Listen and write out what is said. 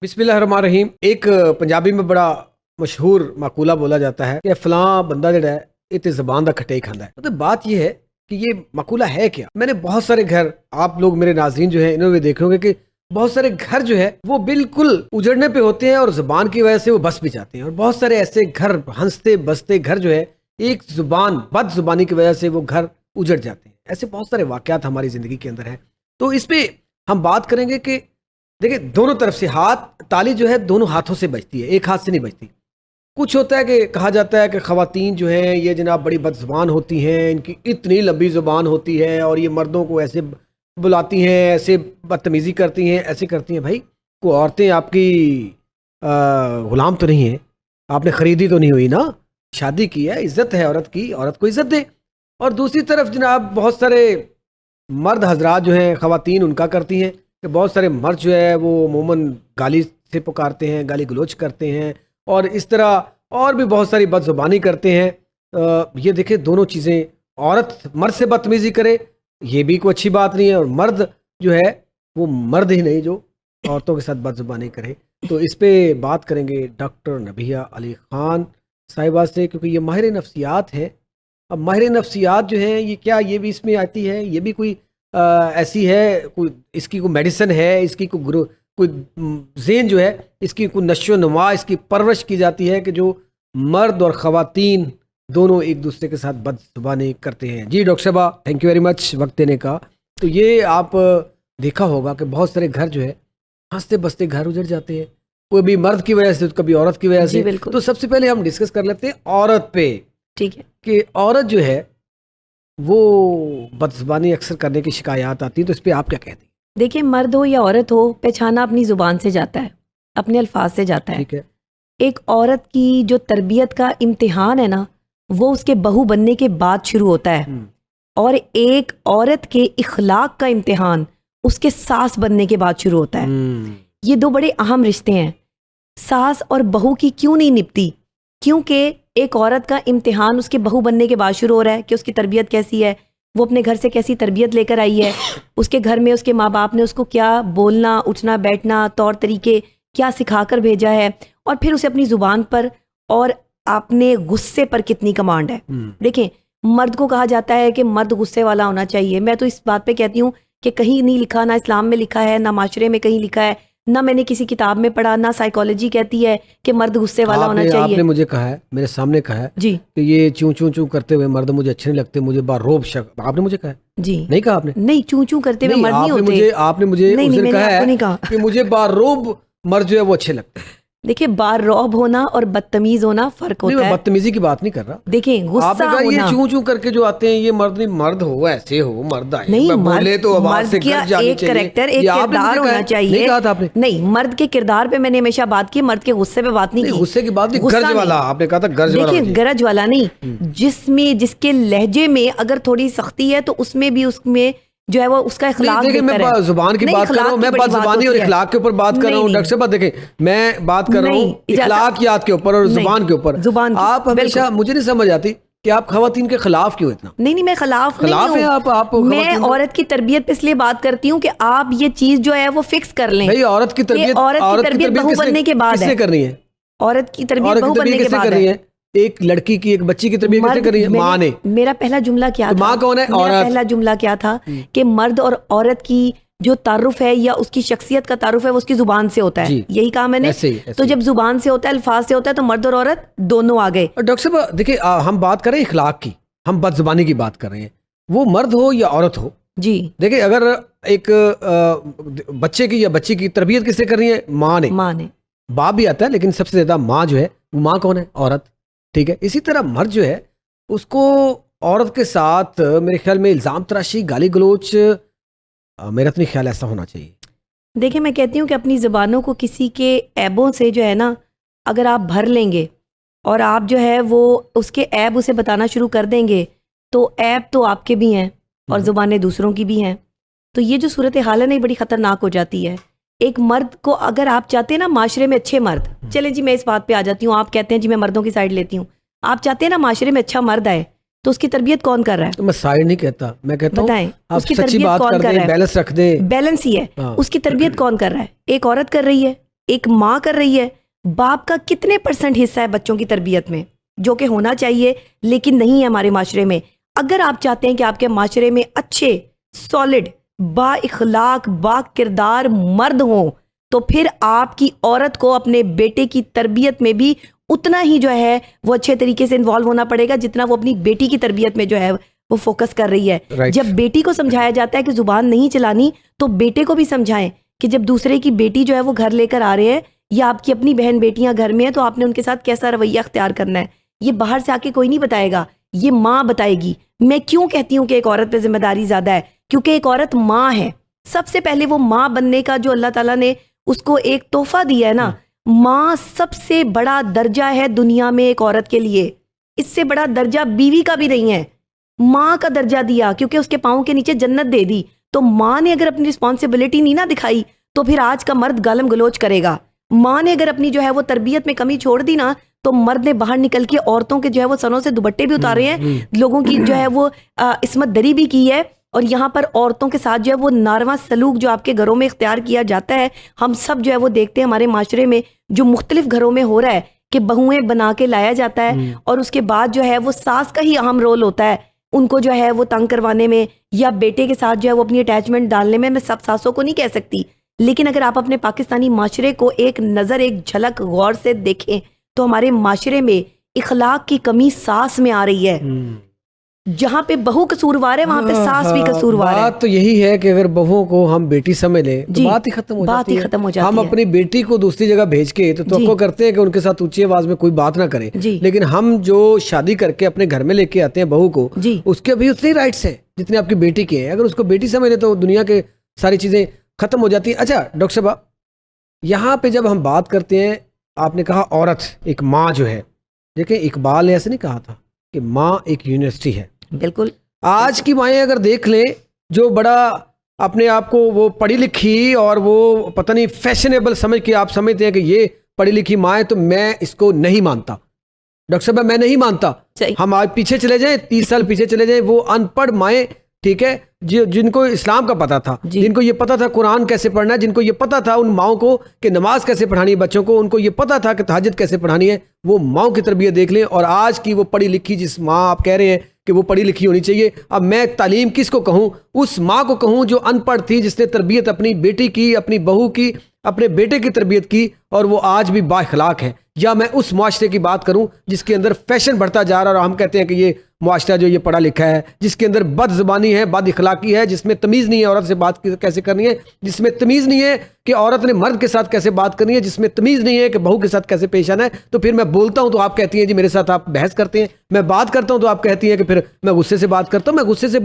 बिस्मिल्लाहिर्रहमानिर्रहीम। एक पंजाबी में बड़ा मशहूर माकूला बोला जाता है कि फलां बंदा जो है इतने ज़बान दा खट्टे ही खांदा है। तो बात ये है कि ये माकूला है क्या। मैंने बहुत सारे घर, आप लोग मेरे नाज़रीन जो है इन्होंने देखे होंगे कि बहुत सारे घर जो है वो बिल्कुल उजड़ने पे होते हैं और ज़ुबान की वजह से वो बस भी जाते हैं, और बहुत सारे ऐसे घर, हंसते बसते घर जो है एक ज़ुबान, बद ज़ुबानी की वजह से वो घर उजड़ जाते हैं। ऐसे बहुत सारे वाक़यात हमारी ज़िंदगी के अंदर हैं। तो इस पे हम बात करेंगे कि देखिए, दोनों तरफ से ताली जो है दोनों हाथों से बजती है, एक हाथ से नहीं बजती। कुछ होता है कि कहा जाता है कि ख़वातीन जो हैं ये जनाब बड़ी बदज़ुबान होती हैं, इनकी इतनी लंबी ज़ुबान होती है और ये मर्दों को ऐसे बुलाती हैं, ऐसे बदतमीज़ी करती हैं, ऐसे करती हैं। भाई, को औरतें आपकी ग़ुलाम तो नहीं है, आपने ख़रीदी तो नहीं हुई ना, शादी की है, इज़्ज़त है औरत की, औरत को इज़्ज़त दे। और दूसरी तरफ जनाब बहुत सारे मर्द हजरात जो हैं, ख़वातीन उनका करती हैं कि बहुत सारे मर्द जो है वो अमूमन गाली से पुकारते हैं, गाली गलोच करते हैं और इस तरह और भी बहुत सारी बदज़ुबानी करते हैं। ये देखें, दोनों चीज़ें, औरत मर्द से बदतमीज़ी करे ये भी कोई अच्छी बात नहीं है, और मर्द जो है वो मर्द ही नहीं जो औरतों के साथ बदज़ुबानी करे। तो इस पे बात करेंगे डॉक्टर नबिया अली ख़ान साहिबा से, क्योंकि ये माहिर नफ्सियात है। अब माहिर नफ्सियात जो है ये क्या, ये भी इसमें आती है, ये भी कोई ऐसी है, कोई इसकी कोई मेडिसिन है, इसकी कोई ज़ेन जो है इसकी कोई नशो नुमा, इसकी परवरिश की जाती है कि जो मर्द और ख़वातीन दोनों एक दूसरे के साथ बदज़ुबानी करते हैं। जी डॉक्टर साहबा, थैंक यू वेरी मच वक्त देने का। तो ये आप देखा होगा कि बहुत सारे घर जो है हंसते बसते घर उजड़ जाते हैं, कोई भी मर्द की वजह से, कभी औरत की वजह से। तो सबसे पहले हम डिस्कस कर लेते हैं औरत पे, ठीक है, कि औरत जो है वो बदज़ुबानी अक्सर करने की शिकायत आती है, तो इस पर आप क्या कहते हैं? देखिए, मर्द हो या औरत हो, पहचाना अपनी ज़ुबान से जाता है, अपने अल्फाज से जाता है। ठीक है। एक औरत की जो तरबियत का इम्तिहान है ना, वो उसके बहू बनने के बाद शुरू होता है, और एक औरत के इखलाक का इम्तिहान उसके सास बनने के बाद शुरू होता है। ये दो बड़े अहम रिश्ते हैं। सास और बहू की क्यों नहीं निपटी? क्योंकि एक औरत का इम्तिहान उसके बहू बनने के बाद शुरू हो रहा है कि उसकी तरबियत कैसी है, वो अपने घर से कैसी तरबियत लेकर आई है, उसके घर में उसके माँ बाप ने उसको क्या बोलना, उठना, बैठना, तौर तरीके क्या सिखा कर भेजा है, और फिर उसे अपनी ज़ुबान पर और अपने गुस्से पर कितनी कमांड है। देखें, मर्द को कहा जाता है कि मर्द गुस्से वाला होना चाहिए। मैं तो इस बात पे कहती हूँ कि कहीं नहीं लिखा, ना इस्लाम में लिखा है, ना माशरे में कहीं लिखा है, ना मैंने किसी किताब में पढ़ा, ना साइकोलॉजी कहती है कि मर्द गुस्से वाला होना चाहिए। आपने मुझे कहा है, मेरे सामने कहा है जी कि ये चूं चूं चूं करते हुए मर्द मुझे अच्छे नहीं लगते, मुझे बारोब शक, आपने मुझे कहा है? जी नहीं कहा आपने? नहीं, चूं चूं करते हुए मर्द नहीं होते। आपने मुझे नहीं, उस दिन मैंने कहा आपको नहीं है कहा। कि मुझे बारोब मर्द जो है वो अच्छे लगते हैं। देखिए, बार रौब होना और बदतमीज होना फर्क नहीं, होता मैं है। बदतमीजी की बात नहीं कर रहा। देखिए, गुस्सा आपने कहा ये होना चूं चूं करके जो आते हैं ये मर्द नहीं, मर्द हो, ऐसे हो, मर्द आए, नहीं, मैं बोले तो आवाज मर्द से का गट जानी एक चाहिए। करेक्टर, एक ये आपने किरदार मुझे कहा होना है? चाहिए। नहीं कहा था आपने? नहीं, मर्द के किरदार पे मैंने हमेशा बात की, मर्द के गुस्से पे बात नहीं की। गुस्से की बात नहीं, गुस्सा गर्ज नहीं। वाला आपने कहा था, गर्ज वाला देखिए, होना गरज वाला नहीं, जिसमें जिसके लहजे में अगर थोड़ी सख्ती है तो उसमें भी उसमें जो है वो उसका इखलाक देखिए, मैं बेहतर है। जुबान की नहीं, बात कर रहा हूँ, मैं इखलाक की बड़ी बात बदजुबानी और होती है। इखलाक के ऊपर बात कर रहा हूँ। नहीं, डॉक्टर साहब देखें, मैं बात कर रहा हूँ नहीं, इखलाकियात के ऊपर और नहीं, जुबान के ऊपर। जुबान की, आप हमेशा, मुझे नहीं समझ आती कि आप खवातीन के खिलाफ क्यों इतना? नहीं, मैं खिलाफ है नहीं हूँ। आप मैं खवातीन औरत की तरबियत पे इसलिए बात करती हूँ कि आप ये चीज जो है वो फिक्स कर लें। भाई, औरत की तरबियत बहू बनने के बाद किससे करनी है? औरत की तरबियत बहू बनने के बाद है। एक लड़की की, एक बच्ची की तरबियत किससे करनी है? माँ ने। मेरा पहला जुमला क्या था? माँ कौन है? मेरा पहला जुमला क्या था कि मर्द और औरत की जो तारुफ है या उसकी शख्सियत का तारुफ है वो उसकी जुबान से होता है। यही कहा मैंने। तो जब जुबान से होता है, अल्फाज से होता है, तो मर्द और औरत दोनों आ गए। डॉक्टर साहब देखिए, हम बात कर रहे हैं इखलाक की, हम बदजुबानी की बात कर रहे हैं, वो मर्द हो या औरत हो। जी देखिए, अगर एक बच्चे की या बच्ची की तरबियत किससे कर रही है? माँ ने। बाप भी आता है, लेकिन सबसे ज्यादा माँ जो है, वो माँ कौन है? औरत। ठीक है, इसी तरह मर्द जो है उसको औरत के साथ मेरे ख्याल में इल्जाम तराशी, गाली गलोच, मेरा तो नहीं ख्याल ऐसा होना चाहिए। देखिए, मैं कहती हूँ कि अपनी ज़बानों को किसी के ऐबों से जो है ना, अगर आप भर लेंगे और आप जो है वो उसके ऐब उसे बताना शुरू कर देंगे, तो ऐब तो आपके भी हैं और ज़ुबानें दूसरों की भी हैं। तो ये जो सूरत हाल है ना, बड़ी ख़तरनाक हो जाती है। एक मर्द को अगर आप चाहते हैं ना माशरे में अच्छे मर्द, चलें जी मैं इस बात पे आ जाती हूँ, आप कहते हैं जी मैं मर्दों की साइड लेती हूँ, आप चाहते हैं ना माशरे में अच्छा मर्द आए, तो उसकी तरबियत कौन कर रहा है? तो मैं साइड नहीं कहता, मैं कहता हूं बताएं आप उसकी सच्ची तरबियत बात कौन कर कर रहा है? बैलेंस रख दे। बैलेंस ही है। हाँ। उसकी तरबियत कौन कर रहा है? एक औरत कर रही है। ایک ماں کر رہی ہے. باپ کا کتنے % حصہ ہے بچوں کی تربیت میں, جو کہ ہونا چاہیے لیکن نہیں ہے ہمارے معاشرے میں. اگر آپ چاہتے ہیں کہ آپ کے معاشرے میں اچھے سالڈ با اخلاق با کردار مرد ہوں, تو پھر آپ کی عورت کو اپنے بیٹے کی تربیت میں بھی اتنا ہی جو ہے وہ اچھے طریقے سے انوالو ہونا پڑے گا جتنا وہ اپنی بیٹی کی تربیت میں جو ہے وہ فوکس کر رہی ہے. جب بیٹی کو سمجھایا جاتا ہے کہ زبان نہیں چلانی, تو بیٹے کو بھی سمجھائیں کہ جب دوسرے کی بیٹی جو ہے وہ گھر لے کر آ رہے ہیں یا آپ کی اپنی بہن بیٹیاں گھر میں ہیں, تو آپ نے ان کے ساتھ کیسا رویہ اختیار کرنا ہے. یہ باہر سے آ کے کوئی نہیں بتائے گا, یہ ماں بتائے گی. میں کیوں کہتی ہوں کہ ایک عورت پہ ذمہ داری زیادہ ہے؟ کیونکہ ایک عورت ماں ہے. سب سے پہلے وہ ماں بننے کا جو اللہ تعالیٰ نے اس کو ایک تحفہ دیا ہے نا, ماں سب سے بڑا درجہ ہے دنیا میں ایک عورت کے لیے. اس سے بڑا درجہ بیوی کا بھی نہیں ہے. ماں کا درجہ دیا کیونکہ اس کے پاؤں کے نیچے جنت دے دی. تو ماں نے اگر اپنی رسپانسبلٹی نہیں نہ دکھائی تو پھر آج کا مرد گالم گلوچ کرے گا. ماں نے اگر اپنی جو ہے وہ تربیت میں کمی چھوڑ دی نا, تو مرد نے باہر نکل کے عورتوں کے جو ہے وہ سروں سے دوپٹے بھی اتارے ہیں, لوگوں کی جو ہے وہ عصمت دری بھی کی ہے. اور یہاں پر عورتوں کے ساتھ جو ہے وہ ناروا سلوک جو آپ کے گھروں میں اختیار کیا جاتا ہے, ہم سب جو ہے وہ دیکھتے ہیں ہمارے معاشرے میں جو مختلف گھروں میں ہو رہا ہے کہ بہویں بنا کے لایا جاتا ہے, اور اس کے بعد جو ہے وہ ساس کا ہی اہم رول ہوتا ہے ان کو جو ہے وہ تنگ کروانے میں یا بیٹے کے ساتھ جو ہے وہ اپنی اٹیچمنٹ ڈالنے میں. میں سب ساسوں کو نہیں کہہ سکتی, لیکن اگر آپ اپنے پاکستانی معاشرے کو ایک نظر ایک جھلک غور سے دیکھیں تو ہمارے معاشرے میں اخلاق کی کمی ساس میں آ رہی ہے. جہاں پہ بہو قصوروار ہے وہاں پہ ساس بھی قصوروار ہے. بات تو یہی ہے کہ اگر بہووں کو ہم بیٹی سمجھ لیں تو بات ہی ختم ہو جاتی ہے. ہم اپنی بیٹی کو دوسری جگہ بھیج کے تو توقع کرتے ہیں کہ ان کے ساتھ اونچی آواز میں کوئی بات نہ کرے, لیکن ہم جو شادی کر کے اپنے گھر میں لے کے آتے ہیں بہو کو, اس کے بھی اتنے رائٹس ہیں جتنے آپ کی بیٹی کے ہیں. اگر اس کو بیٹی سمجھ لیں تو دنیا کے ساری چیزیں ختم ہو جاتی ہیں. اچھا ڈاکٹر صاحب, یہاں پہ جب ہم بات کرتے ہیں, آپ نے کہا عورت ایک ماں جو ہے, دیکھیں اقبال نے ایسے نہیں کہا تھا کہ ماں ایک یونیورسٹی ہے. بالکل. آج کی مائیں اگر دیکھ لیں جو بڑا اپنے آپ کو وہ پڑھی لکھی اور وہ پتہ نہیں فیشنیبل سمجھ کے آپ سمجھتے ہیں کہ یہ پڑھی لکھی ماں ہے, تو میں اس کو نہیں مانتا. ڈاکٹر صاحب میں نہیں مانتا. ہم آج پیچھے چلے جائیں, 30 سال پیچھے چلے جائیں, وہ ان پڑھ مائیں, ٹھیک ہے, جن کو اسلام کا پتہ تھا, جن کو یہ پتہ تھا قرآن کیسے پڑھنا ہے, جن کو یہ پتہ تھا ان ماؤں کو کہ نماز کیسے پڑھانی ہے بچوں کو, ان کو یہ پتہ تھا کہ تہجد کیسے پڑھانی ہے, وہ ماؤں کی تربیت دیکھ لیں. اور آج کی وہ پڑھی لکھی جس ماں آپ کہہ رہے ہیں کہ وہ پڑھی لکھی ہونی چاہیے, اب میں تعلیم کس کو کہوں؟ اس ماں کو کہوں جو ان پڑھ تھی, جس نے تربیت اپنی بیٹی کی, اپنی بہو کی, اپنے بیٹے کی تربیت کی, اور وہ آج بھی با اخلاق ہے. یا میں اس معاشرے کی بات کروں جس کے اندر فیشن بڑھتا جا رہا ہے, اور ہم کہتے ہیں کہ یہ معاشرہ جو یہ پڑھا لکھا ہے, جس کے اندر بد زبانی ہے, بد اخلاقی ہے, جس میں تمیز نہیں ہے عورت سے بات کیسے کرنی ہے, جس میں تمیز نہیں ہے کہ عورت نے مرد کے ساتھ کیسے بات کرنی ہے, جس میں تمیز نہیں ہے کہ بہو کے ساتھ کیسے پیش آنا ہے. تو پھر میں بولتا ہوں تو آپ کہتی ہیں جی میرے ساتھ آپ بحث کرتے ہیں, میں بات کرتا ہوں تو آپ کہتی ہیں کہ پھر میں غصے سے بات کرتا ہوں. میں غصے سے